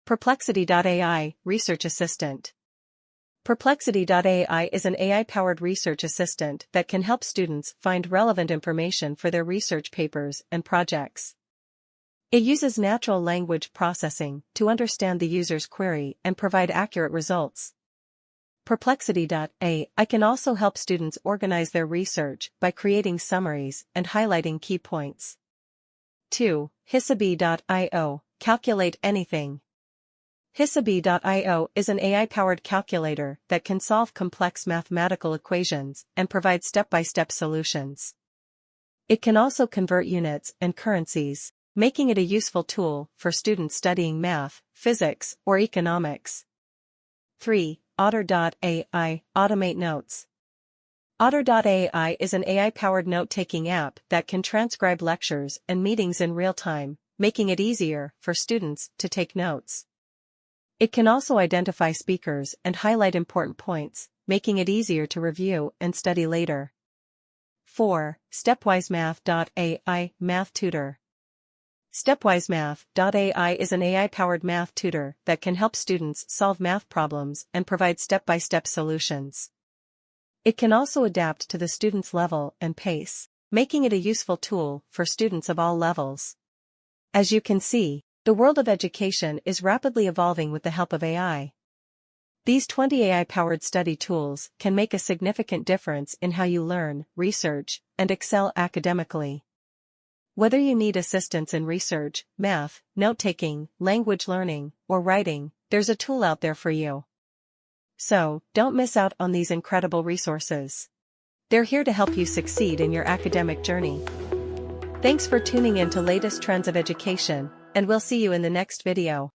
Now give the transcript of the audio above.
Perplexity.ai, Research Assistant. Perplexity.ai is an AI-powered research assistant that can help students find relevant information for their research papers and projects. It uses natural language processing to understand the user's query and provide accurate results. Perplexity.ai can also help students organize their research by creating summaries and highlighting key points. 2. Hisabi.io, Calculate Anything. Hisabi.io is an AI-powered calculator that can solve complex mathematical equations and provide step-by-step solutions. It can also convert units and currencies, making it a useful tool for students studying math, physics, or economics. 3. Otter.ai, Automate Notes. Otter.ai is an AI-powered note-taking app that can transcribe lectures and meetings in real time, making it easier for students to take notes. It can also identify speakers and highlight important points, making it easier to review and study later. 4. StepwiseMath.ai, Math Tutor. StepwiseMath.ai is an AI-powered math tutor that can help students solve math problems and provide step-by-step solutions. It can also adapt to the student's level and pace, making it a useful tool for students of all levels. As you can see, the world of education is rapidly evolving with the help of AI. These 20 AI-powered study tools can make a significant difference in how you learn, research, and excel academically. Whether you need assistance in research, math, note-taking, language learning, or writing, there's a tool out there for you. So, don't miss out on these incredible resources. They're here to help you succeed in your academic journey. Thanks for tuning in to latest trends of education, and we'll see you in the next video.